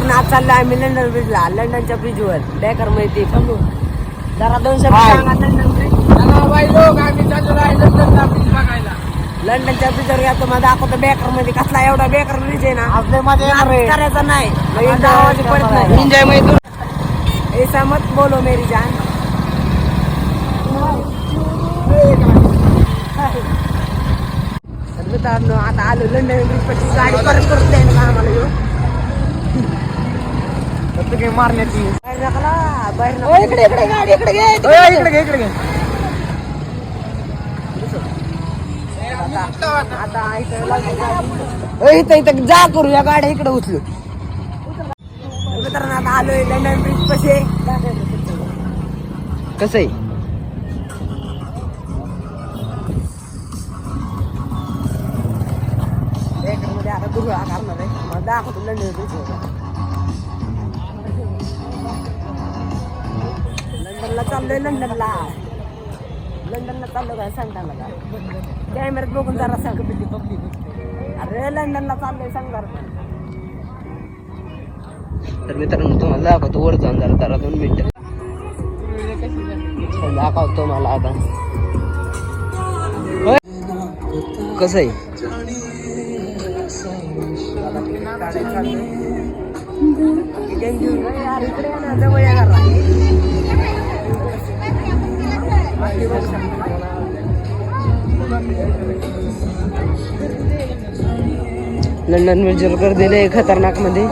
वरून आज चाललो आम्ही लंडन ब्रिजला, लंडनच्या ब्रिजवर बेकर माहिती जरा 2 शब्द सांगा. लंडन ब्रिज आम्ही चाललो आहे लंडनला ब्रिज बघायला. लंडनच्या ब्रिजवर या तुम्हाला दाखवतो बेकर मध्ये कसला एवढा बेकर ब्रिज आहे ना, आपल्या मध्ये करायचा नाही आवाज पडत नाही. एन्जॉय मध्ये ऐसा मत बोलो मेरी जान. मित्रांनो आता आलो लंडन ब्रिज पाशी, गाडी परत करत द्यायला का आम्हाला येऊ काही मारण्याची बाहेर नका बाहेर नका. इकडे इकडे गाडी इकडे घे इकडे घे इकडे घे. आता इथं जा करूया गाड्या इकडे उचलू. मित्रांनो आता आलोय लंडन ब्रिज पाशी. कसं आहे मध्ये आता दुर्गा करणार आहे, मला दाखवतो लंडन ब्रिज. लंडनला चाललोय लंडनला चाललो काय सांगता का कॅमेऱ्यात बघून जरा सांग. अरे लंडनला चाललोय सांग जरा. तर मित्रांनो तुम्हाला दाखवतो वर जाऊन जरा 2 मिनिटं दाखवतो मला आता कसं आहे. इकडे ना जवळ या जरा. लंडन ब्रिजवर गर्दी लय खतरनाक मध्ये.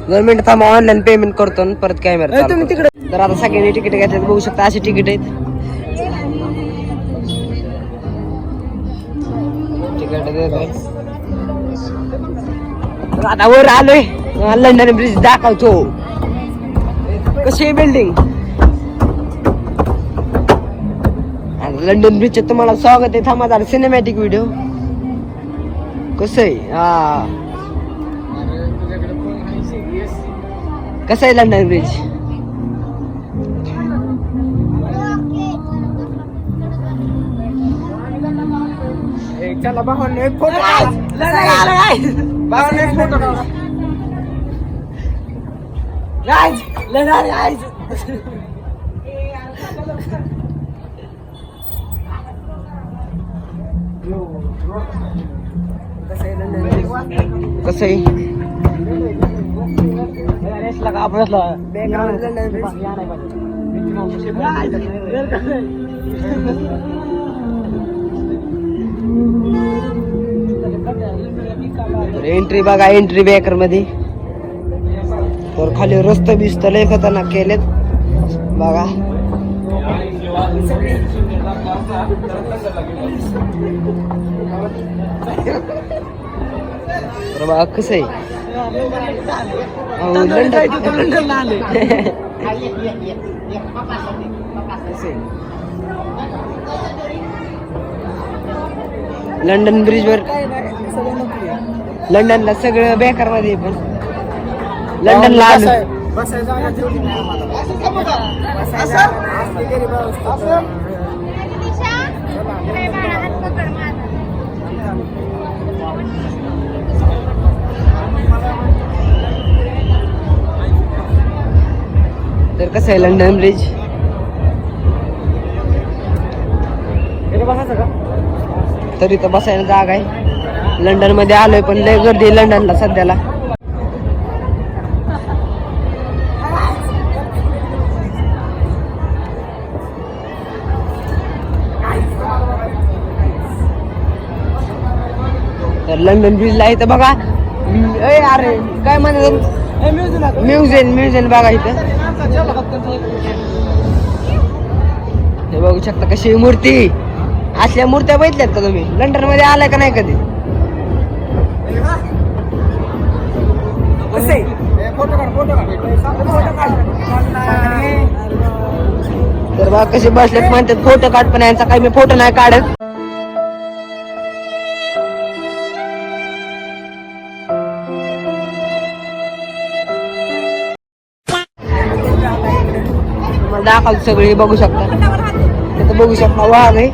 दोन मिनिट थांबा, ऑनलाईन पेमेंट करतो आणि परत कॅमेरा तिकडे. तर आता सगळ्यांनी तिकीट घेतले बघू शकता, अशी तिकीट आहेत. आता वर आलोय लंडन ब्रिज दाखवतो कशी आहे बिल्डिंग. लंडन ब्रिजचे तुम्हाला स्वागत आहे. थांबा जरा सिनेमॅटिक व्हिडिओ. कसं आहे कसं आहे लंडन ब्रिज. चला भावांनो एक फोटो कसं आहे एंट्री बघा. एंट्री बेकर मध्ये तर खाली रस्ते बिस्त लय खतरनाक केलेत बघा. तर बघा कसं आहे लंडन ब्रिज वर. लंडनला सगळं बेकार मध्ये पण लंडनला आलो. तर कसं आहे लंडन ब्रिज. तरी तर बसायला जागा आहे. लंडन मध्ये आलोय पण लय गर्दी आहे लंडनला सध्याला. तर लंडन ब्रिजला इथं बघा. अरे काय म्हणतात म्युझियम बघा इथं. हे बघू शकता कशी मूर्ती. असल्या मूर्त्या बघितल्यात का तुम्ही लंडन मध्ये आलाय का नाही कधी. तर बघा कसे बसलेत म्हणतात फोटो काढ, पण यांचा काही मी फोटो नाही काढत. तुम्हाला दाखवतो सगळे बघू शकता. इथं बघू शकता वाघ आहे.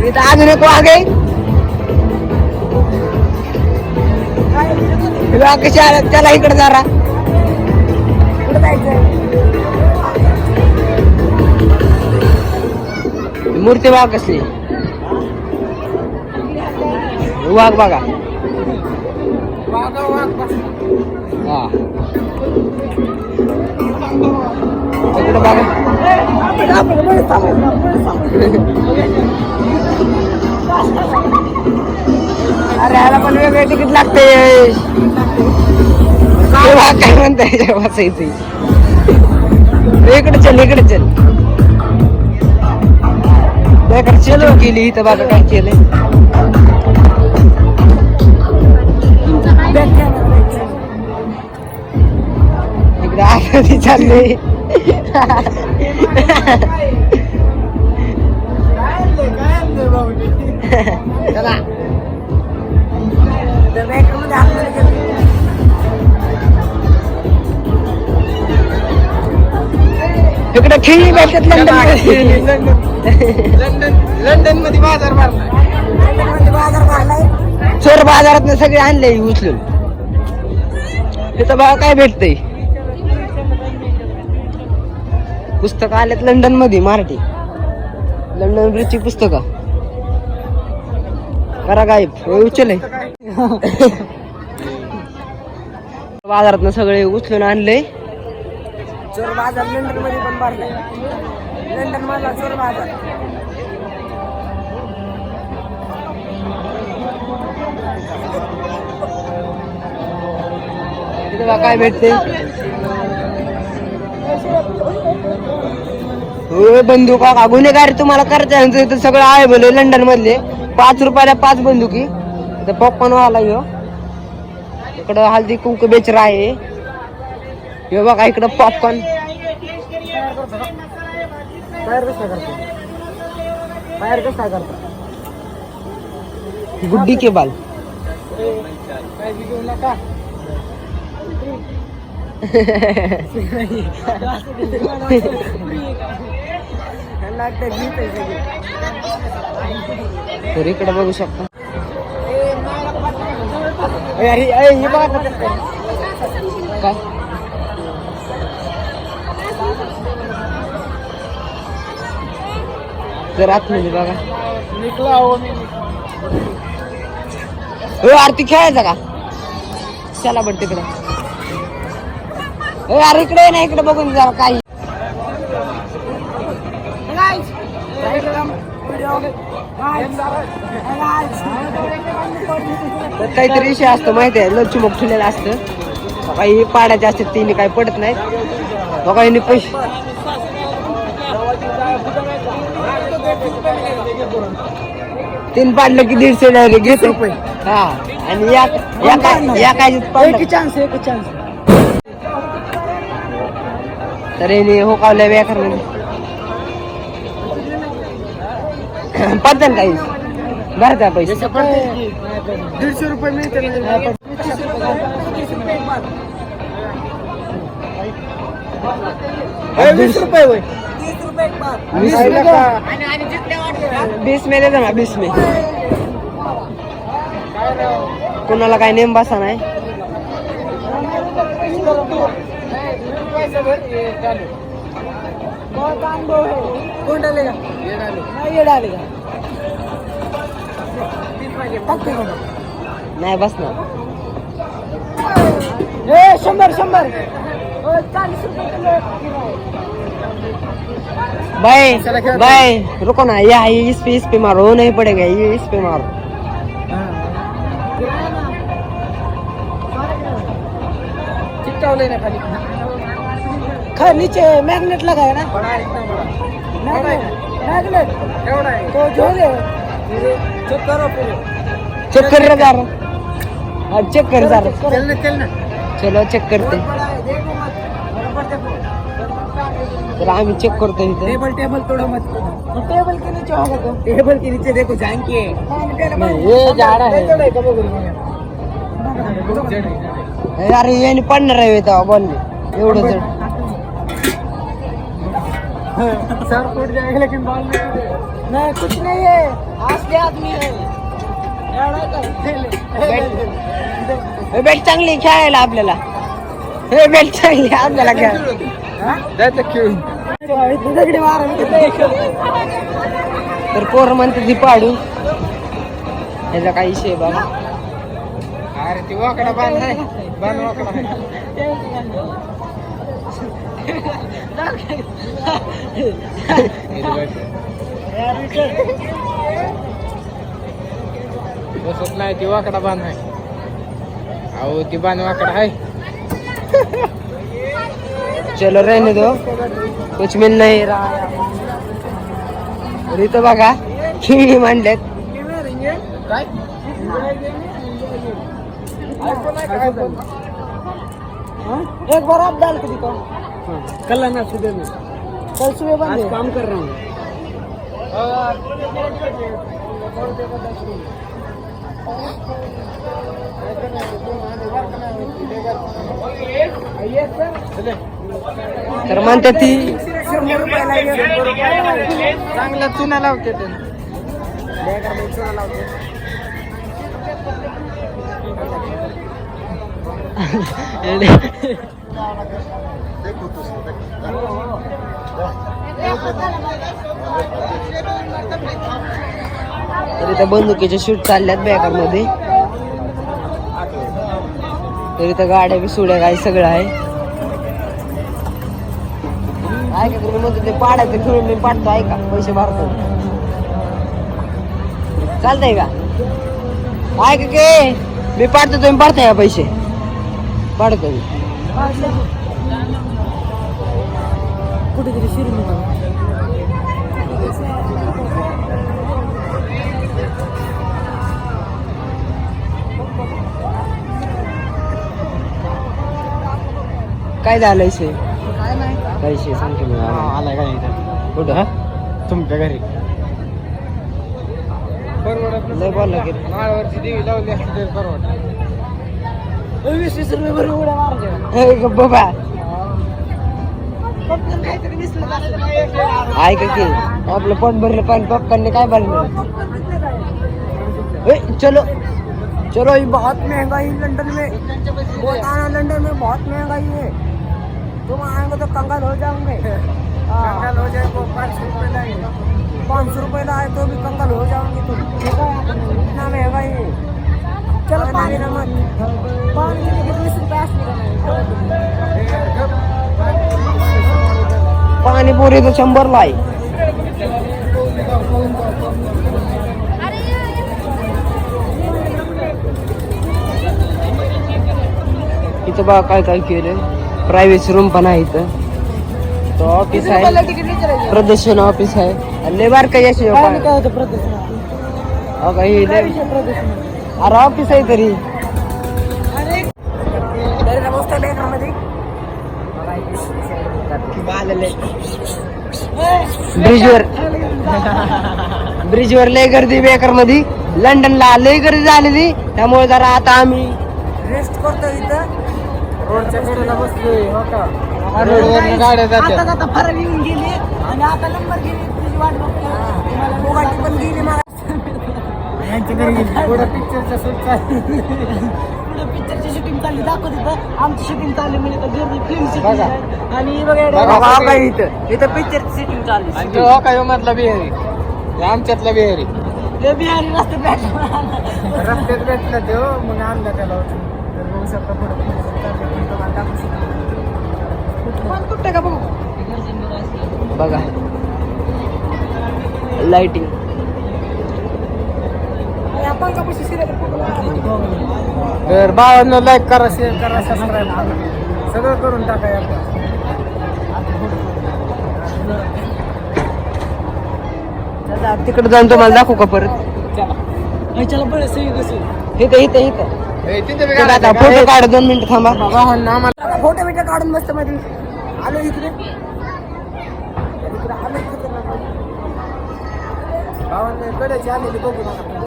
इथं अजून एक वाघ आहे. वाघ कशी आला त्याला इकडे जरा कुठं जायचं. मूर्ती वाघ कसली वाघ बघा. हा इकडे बघा. अरे ह्याला पण वेगळे तिकीट लागते. वाघ काय म्हणताय वाचायचं. इकडे चल इकडे चल. चलो गेली इथं बघा काय केलंय. इकडे आधी चालले. चला इकडे खेळी भेटतात. लंडन मध्ये बाजार भरलाय. चोर बाजारात सगळे आणले उचलून. तिथं बघा काय भेटतंय. पुस्तक आलेत लंडन मध्ये मराठी. लंडन ब्रिजची पुस्तकं करा गायब उचलय. बाजारात सगळे उचलून आणले. चोर बाजार लंडन मध्ये पण भरलाय. लंडन मधला चोर बाजार. तिथे काय भेटते. बंदूक का गुन्हेगारी तुम्हाला करायचं तर सगळं आहे बोल. लंडन मधले 5 रुपयाला 5 बंदुकी. पॉपकॉर्न वाला ह्यो. इकडं हल्दी कुंकू बेचरा आहे. हे बघा इकडं पॉपकॉर्न तयार कसा करता. गुड्डी के बाल. तर इकडे बघू शकता. काय तर आतमध्ये बघा. आरती खेळायचा का. चला बट तिकडे. अरे इकडे ना इकडे बघून जरा काही. तर काहीतरी विषय असतो माहिती आहे. लचुमक ठेवलेलं असतं. काही पाड्याचे असतात तिने काही पडत नाहीत. बघा यांनी पैसे 3 पाडलं की 150 डायरेक्ट घेतो. हा आणि या काय चान्स. तर याने होकावल्या व्याकार मध्ये पडतात काही भरता पैसे. 150 रुपये मिळते. 20 रुपये होय. 20 में दे ना. 20 में कोणाला काय नेम बसा नाही. कोण डालेगा ये डालेगा नाही बस ना. 100 40 रुपये. भाई रुको ना. या इस पे मारो. नहीं पड़ेगा ये. इस पे मारो. चिपटावले ना खाली. नीचे मैग्नेट लगा है ना. मैग्नेट तो जो चेक करो. चेक कर रहा जरा. चेक कर जरा. चलो चेक करते. तर आम्ही चेक करतो इथे. टेबल तोडो मत. टेबल के नीचे होगा तो. टेबल के नीचे देखो जाएंगे. ये जा रहा है. अरे याने पडणार आहे तेव्हा बोलले एवढं जड. सर फूट जाएगा लेकिन बाल नहीं कुछ नहीं है असली आदमी है बेल्ट चांगली खेळायला आपल्याला हे बेल्ट चांगली आपल्याला खेळ तर पोर म्हणते ती पाडू याचा काही विषय बाबा अरे ती वाकडा बांध वाकडा बसत नाही ती वाकडा बांध आहे अहो ती बांध वाकडा आहे चलो रहने दो कुछ मिल नहीं रहा तो बघा खिळी मांडलेत काय एक बार आप डाल के दिखाओ कल आना सुबह में कल सुबह बंद आज काम कर रहा हूँ तर म्हणते ती 100 रुपयाला चांगला चुना लावते चुना लावते तर इथं बंदुकीचे शूट चालल्यात बॅकर मध्ये तर इथं गाड्या बी सुड्या काय सगळं आहे ऐका तुम्ही म्हणतो ते पाडायचं खेळून मी पाडतो ऐका पैसे भरतो चालतंय का ऐका के मी पाडतो तुम्ही पाडताय का पैसे पाडतो मी कुठेतरी शिरून काय झालंय से काय नाही पैसे सांगतो मी आलाय काय कुठं हा तुमच्या घरी लय बोलला की माळवरची देवी लावली असते परवडत 20-20 रुपये भरून उड्या मारते बाबा ऐक की आपलं पोट भरलं पाणी पप्पांनी काय बोललं चलो चलो ये बहुत महंगाई लंदन में बताना लंदन में बहुत महंगाई है तुम आएंगे तो कंगाल हो जाओगे कंगाल हो जाए 500 रुपये लाए तो भी कंगाल हो जाओगे तुम इतना महंगाई है चलो पानी ना मत पानी के 20 रुपये पानी पूरी तो 100 लाई इथं बघा काय काय केलं प्रायव्हेट रूम पण आहे इथं तो ऑफिस आहे प्रदर्शन ऑफिस आहे लेबर काही असे अरे ऑफिस आहे तरी ब्रिजवर लय गर्दी बेकर मध्ये लंडनला लय गर्दी झालेली त्यामुळे जरा आता आम्ही रेस्ट करतो इथं रोडच्या कडेला बसलोय हो का रोडवर गाड्या जातात आता फरक येऊन गेली आणि आता नंबर गेली तुझी वाट बघतोय बोगाटी पण गेली मला यांच्या घरी पुढे पिक्चरचं शूट चालू पुढे पिक्चरची शूटिंग चालली दाखव तिथं आमची शूटिंग चालली म्हणजे तर गर्दी फिल्म शूटिंग आणि बघा इथं पिक्चरची शूटिंग चालली आणि हो काय मधला बिहारी आमच्यातला बिहारी ते बिहारी रस्त्यात भेटला तो मग आणला त्याला कुठे का बघू बघा लाइटिंग तर बाळांना लाईक करा शेअर करा सबस्क्राईब करा सगळं करून टाका तिकडे जाऊन तुम्हाला दाखवू का परत चला बरं इथं इथं इथं फोटो काढ 2 मिनिटं थांबा फोटो बिटो काढून मस्त मध्ये आलो इकडे कडेची आलेली बघू नका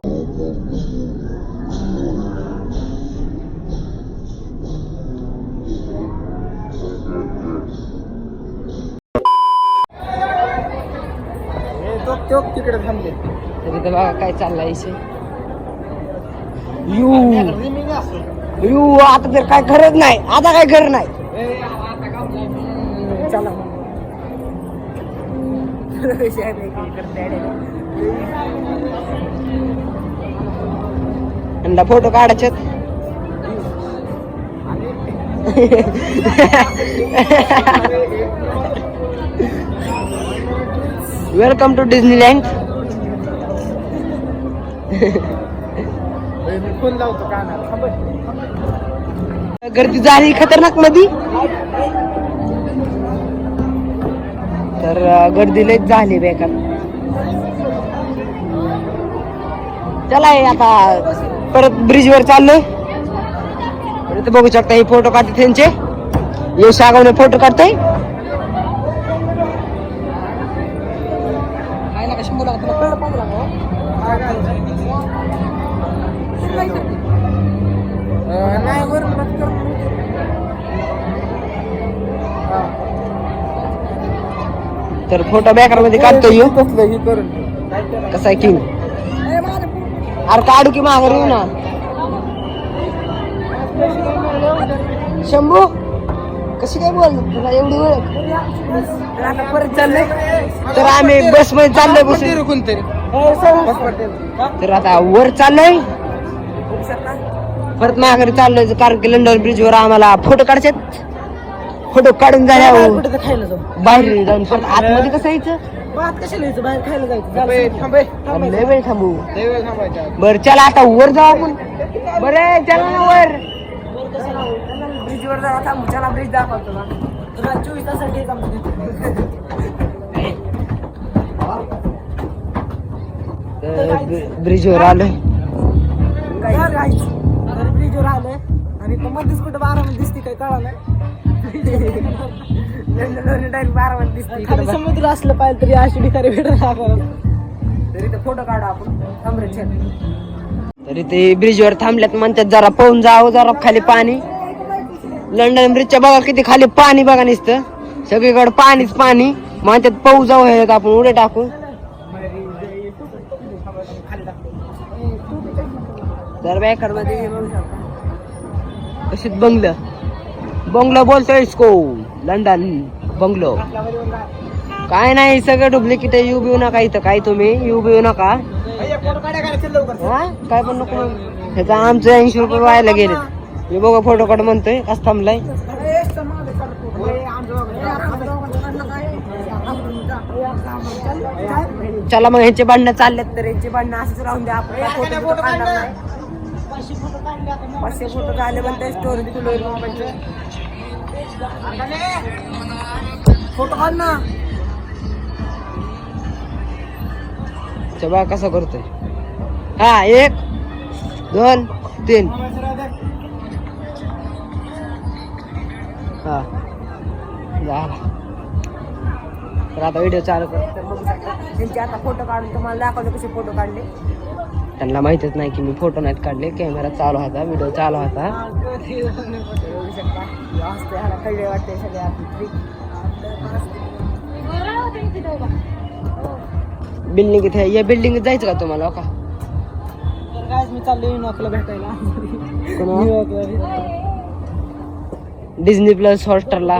तो तिकडे थांबले. तरी तर बघा काय चाललाय यू आता तर काय गरज नाही, आता काय गरज नाही. चला फोटो काढायचे. Welcome to Disneyland. गर्दी झाली खतरनाक मध्ये, तर गर्दी लयच झाली बेकार. चला आता परत ब्रिज वर चाललोय. इथे बघू शकता हे फोटो काढते त्यांचे. यश आगावने फोटो काढताय. तर फोटो बॅकर मध्ये काढतोय कसा आहे किंग. अरे काढू की माघार येऊ ना. शंभू कशी काय बोल तुला एवढी ओळख. परत चाललंय तर आम्ही बस मध्ये चाललोय बसून कोणतरी. तर आता वर चाललोय परत माघारी चाललोय, कारण की लंडन ब्रिज वर आम्हाला फोटो काढायचे. फोटो काढून झाल्यावर बाहेर जाऊन परत आतमध्ये कसं यायचं. बाहेर खायला जायचं. लय वेळ थांबू. बरं चला आता वर जाऊ आपण. बरं चला ना वर. ब्रिज वर जाऊ थांबू. चला ब्रिज दाखवतो तुला 24 तासासाठी. ब्रिज वर आलोय. ब्रिज वर आलोय आणि मध्येच कुठं बारामध्ये दिसते काय कळा नाही. खाली समुद्र असलं पाहिजे तरी अशी भिकारी भेटत. तरी ते फोटो काढू आपण. तरी ते ब्रिज वर थांबल्यात म्हणतात जरा पाहून जावं जरा खाली पाणी. लंडन ब्रिजच्या बघा किती खाली पाणी बघा नुसतं. सगळीकडे पाणीच पाणी. म्हणतात पाहू जाऊ आपण उडे टाकू. तर बॅकर मध्ये कशीच बंगलं बंगलो बोलतोय इसको. लंडन बंगलो काय नाही सगळं डुप्लिकेट. येऊ बिऊ नका इथं काय तुम्ही येऊ बिऊ नका. काय पण नको. ह्याचा आमचं 80 रुपये व्हायला गेले. मी बघा फोटो काढ म्हणतोय कसं थांबलाय. चला मग ह्यांचे भांडणं चाललेत तर ह्यांचे भांडणं असंच राहून द्या. आपण 500 फोटो झाले म्हणते स्टोरी फोटो काढ ना. बघा कसं करतोय. हा 1 2 3. हा तर आता व्हिडिओ चालू करतो. त्यांचे आता फोटो काढून तुम्हाला दाखवले कसे फोटो काढले. त्यांना माहितच नाही की मी फोटो नाहीत काढले. कॅमेरा चालू होता, व्हिडिओ चालू होता. कळले वाटते सगळ्या. बिल्डिंग इथे या बिल्डिंग जायचं का तुम्हाला का. मी चाललोय न्यूयॉर्कला भेटायला. डिझनी प्लस हॉटस्टारला.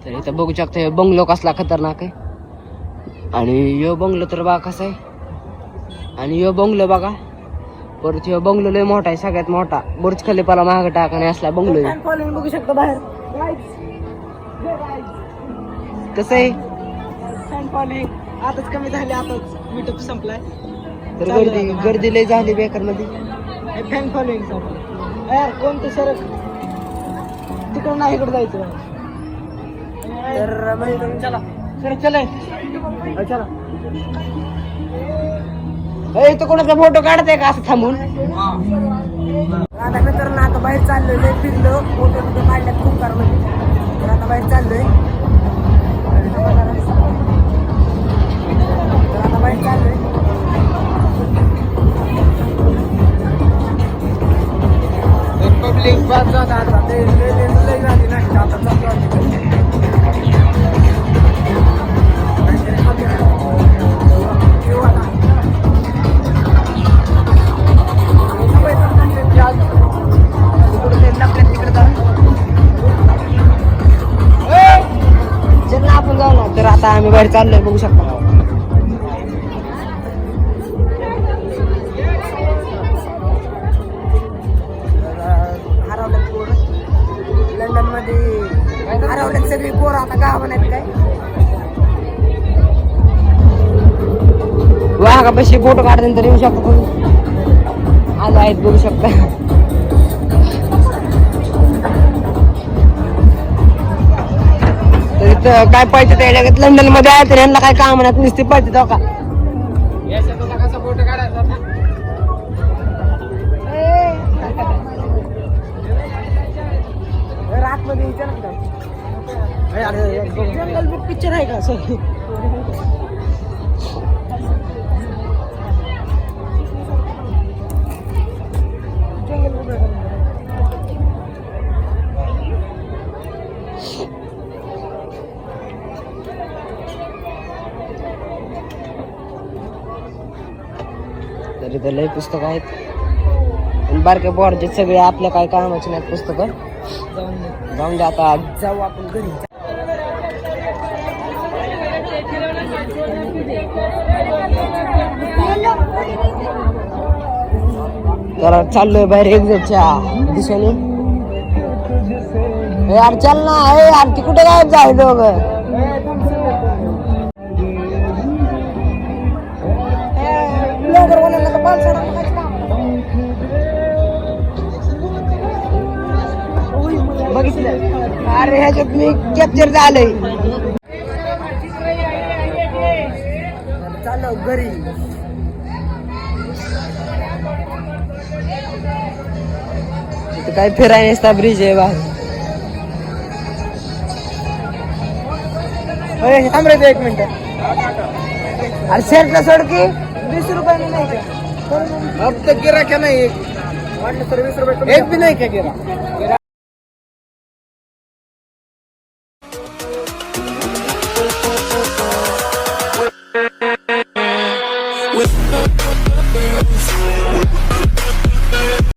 तर इथं बघू शकता हे बंगलो कसला खतरनाक आहे. आणि यो बंगलो तर बघा कसा आहे. आणि यो बंगलो बघा परत ह्यो बंगलो लय मोठा आहे, सगळ्यात मोठा. बुर्ज खलिफाला मागे टाकणे असला बंगलो आहे. बघू शकता बाहेर कसं आहे. आताच कमी झाली. आताच मीटअप संपलाय. तर गर्दी लय झाली बेकार मध्ये. फॅन फॉलोइंग कोणतं सरक तिकडं नाही इकडे जायचं. तर म्हणजे चला सर चला चला. तो कोणाचा फोटो काढताय का असं थांबून. आता मित्रांनो आता बाहेर चाललोय. फिरलो फोटो फोटो काढल्यात खूप कार मध्ये. तर आता बाहेर चाललोय. तर आता बाहेर चाललोय. पब्लिक बस जात आता ते लय झाली नाही आता चालू. आम्ही बाहेर चाललोय बघू शकता. हरवल्यात पोरं लंडन मध्ये, हरवल्यात सगळी पोरं आता गावात आहेत काय. वाघापाशी फोटो काढल्यानंतर येऊ शकतो कोणी आज आहेत बघू शकता. तर इथं काय पाहिजे त्या लंडन मध्ये आहे तर यांना काय काम नाही नुसती पाहिजे का फोटो काढायचा रातमध्ये जंगल बुक पिक्चर आहे का सर. तरी तर लय पुस्तक आहेत पण बारक्या बोर्डचे सगळे आपल्या काय कामाचे नाहीत पुस्तकं. जाऊन दे आता जाऊ आपण घरी. तर चाललोय बाहेर एक्झॅक्टच्या दिशेने. यार चल ना, हे यार ती कुठे गायब झाले दोघ. बघितलं अरे ह्याच्यात मी कॅप्चर झालंय. चाललो घरी. इथं काय फिराय नसता ब्रिज आहे बा. थांब रे 1 मिनिट. अरे शर्टला सोड की 20 रुपयाने नाही का फक्त गिरा क्या नाही एक वाटलं तर 20 रुपये एक भी नाही क्या गिरा.